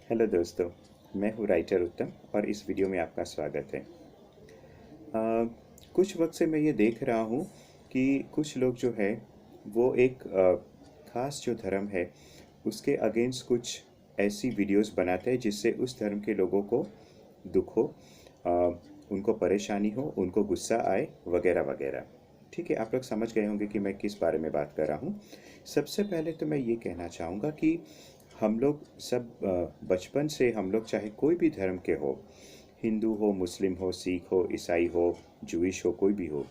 Hello दोस्तों, मैं हूँ राइटर उत्तम और इस वीडियो में आपका स्वागत है। कुछ वक्त से मैं ये देख रहा हूँ कि कुछ लोग जो है वो एक ख़ास जो धर्म है उसके अगेंस्ट कुछ ऐसी वीडियोस बनाते हैं जिससे उस धर्म के लोगों को दुख हो, अ, उनको परेशानी हो, उनको गुस्सा आए वगैरह वगैरह। ठीक है, आप लोग समझ गए होंगे कि मैं किस बारे में बात कर रहा हूँ। सबसे पहले तो मैं ये कहना चाहूँगा कि हम लोग सब बचपन से हम लोग चाहे कोई भी धर्म के हो, हिंदू हो, मुस्लिम हो, सिख हो, ईसाई हो, जूइश हो, कोई भी हो,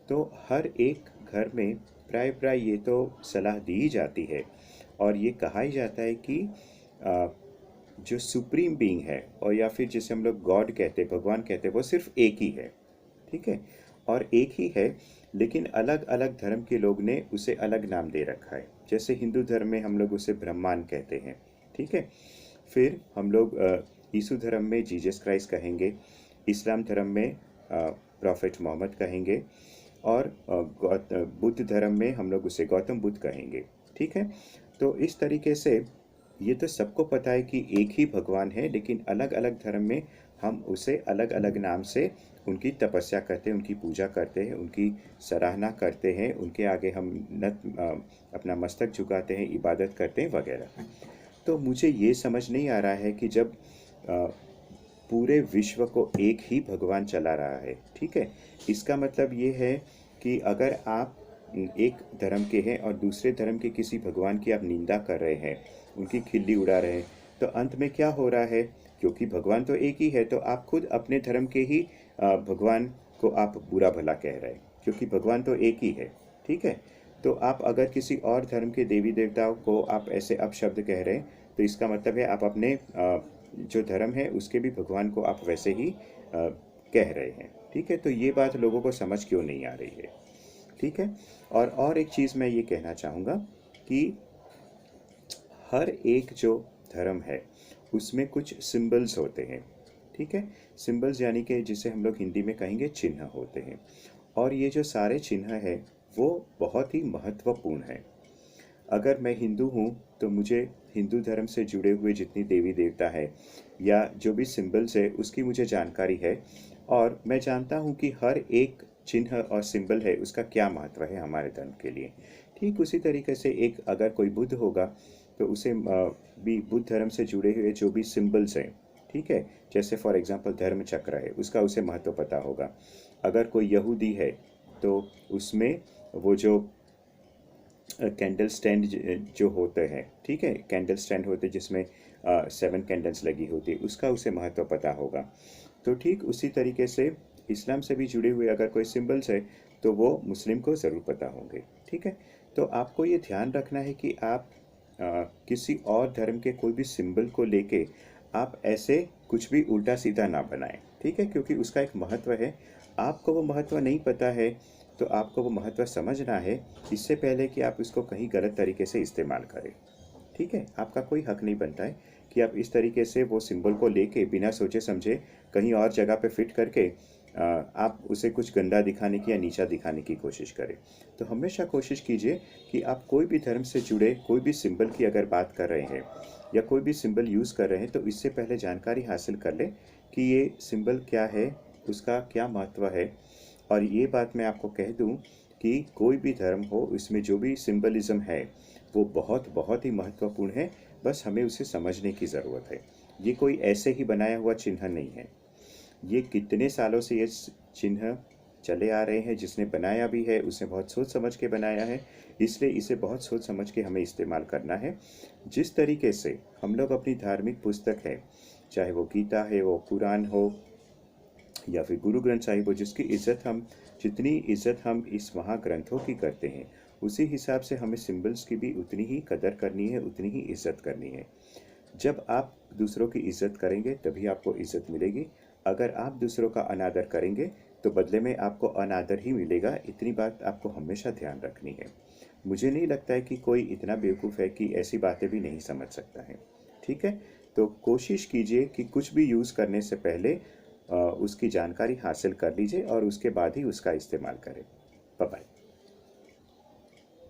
तो हर एक घर में प्राय प्राय ये तो सलाह दी ही जाती है और ये कहा ही जाता है कि अ, जो सुप्रीम बीइंग है और या फिर जिसे हम लोग गॉड कहते हैं, भगवान कहते हैं, वो सिर्फ एक ही है। ठीक है, और एक ही है, लेकिन अलग अलग धर्म के लोग ने उसे अलग नाम दे रखा है। जैसे हिंदू धर्म में हम लोग उसे ब्रह्मांड कहते हैं। ठीक है, फिर हम लोग यीशु धर्म में जीसस क्राइस्ट कहेंगे, इस्लाम धर्म में प्रॉफिट मोहम्मद कहेंगे और बुद्ध धर्म में हम लोग उसे गौतम बुद्ध कहेंगे। ठीक है, तो इस तरीके से ये तो सबको पता है कि एक ही भगवान है, लेकिन अलग अलग धर्म में हम उसे अलग अलग नाम से उनकी तपस्या करते हैं, उनकी पूजा करते हैं, उनकी सराहना करते हैं, उनके आगे हम अपना मस्तक झुकाते हैं, इबादत करते हैं वगैरह। तो मुझे ये समझ नहीं आ रहा है कि जब अ, पूरे विश्व को एक ही भगवान चला रहा है, ठीक है, इसका मतलब ये है कि अगर आप एक धर्म के हैं और दूसरे धर्म के किसी भगवान की आप निंदा कर रहे हैं, उनकी खिल्ली उड़ा रहे हैं, तो अंत में क्या हो रहा है? क्योंकि भगवान तो एक ही है, तो आप खुद अपने धर्म के ही भगवान को आप बुरा भला कह रहे हैं, क्योंकि भगवान तो एक ही है। ठीक है, तो आप अगर किसी और धर्म के देवी देवताओं को आप ऐसे अपशब्द कह रहे हैं, तो इसका मतलब है आप अपने जो धर्म है उसके भी भगवान को आप वैसे ही कह रहे हैं। ठीक है, तो ये बात लोगों को समझ क्यों नहीं आ रही है? ठीक है, और एक चीज़ मैं ये कहना चाहूँगा कि हर एक जो धर्म है उसमें कुछ सिंबल्स होते हैं। ठीक है, सिंबल्स यानी कि जिसे हम लोग हिंदी में कहेंगे चिन्ह होते हैं, और ये जो सारे चिन्ह हैं वो बहुत ही महत्वपूर्ण है। अगर मैं हिंदू हूँ तो मुझे हिंदू धर्म से जुड़े हुए जितनी देवी देवता है या जो भी सिंबल्स है उसकी मुझे जानकारी है, और मैं जानता हूँ कि हर एक चिन्ह और सिंबल है उसका क्या महत्व है हमारे धर्म के लिए। ठीक उसी तरीके से एक अगर कोई बुद्ध होगा तो उसे भी बुद्ध धर्म से जुड़े हुए जो भी सिंबल्स हैं, ठीक है, जैसे फॉर एग्जांपल धर्म चक्र है, उसका उसे महत्व पता होगा। अगर कोई यहूदी है तो उसमें वो जो कैंडल स्टैंड जो होते हैं, ठीक है, कैंडल स्टैंड होते हैं जिसमें 7 कैंडल्स लगी होती है, उसका उसे महत्व पता होगा। तो ठीक उसी तरीके से इस्लाम से भी जुड़े हुए अगर कोई सिंबल्स है तो वो मुस्लिम को ज़रूर पता होंगे। ठीक है, तो आपको ये ध्यान रखना है कि आप किसी और धर्म के कोई भी सिंबल को लेके आप ऐसे कुछ भी उल्टा सीधा ना बनाएं। ठीक है, क्योंकि उसका एक महत्व है। आपको वो महत्व नहीं पता है तो आपको वो महत्व समझना है इससे पहले कि आप उसको कहीं गलत तरीके से इस्तेमाल करें। ठीक है, आपका कोई हक नहीं बनता है कि आप इस तरीके से वो सिंबल को लेके बिना सोचे समझे कहीं और जगह पे फिट करके आप उसे कुछ गंदा दिखाने की या नीचा दिखाने की कोशिश करें। तो हमेशा कोशिश कीजिए कि आप कोई भी धर्म से जुड़े कोई भी सिंबल की अगर बात कर रहे हैं या कोई भी सिंबल यूज़ कर रहे हैं तो इससे पहले जानकारी हासिल कर लें कि ये सिंबल क्या है, उसका क्या महत्व है। और ये बात मैं आपको कह दूं कि कोई भी धर्म हो, इसमें जो भी सिंबलिज्म है वो बहुत बहुत ही महत्वपूर्ण है। बस हमें उसे समझने की ज़रूरत है। ये कोई ऐसे ही बनाया हुआ चिन्ह नहीं है। ये कितने सालों से ये चिन्ह चले आ रहे हैं, जिसने बनाया भी है उसने बहुत सोच समझ के बनाया है, इसलिए इसे बहुत सोच समझ के हमें इस्तेमाल करना है। जिस तरीके से हम लोग अपनी धार्मिक पुस्तक है, चाहे वो गीता है, वो कुरान हो या फिर गुरु ग्रंथ साहिब हो, जितनी इज्जत हम इस महाग्रंथों की करते हैं, उसी हिसाब से हमें सिंबल्स की भी उतनी ही कदर करनी है, उतनी ही इज्जत करनी है। जब आप दूसरों की इज्जत करेंगे तभी आपको इज्जत मिलेगी। अगर आप दूसरों का अनादर करेंगे तो बदले में आपको अनादर ही मिलेगा। इतनी बात आपको हमेशा ध्यान रखनी है। मुझे नहीं लगता है कि कोई इतना बेवकूफ़ है कि ऐसी बातें भी नहीं समझ सकता है। ठीक है, तो कोशिश कीजिए कि कुछ भी यूज़ करने से पहले उसकी जानकारी हासिल कर लीजिए और उसके बाद ही उसका इस्तेमाल करें। Bye bye.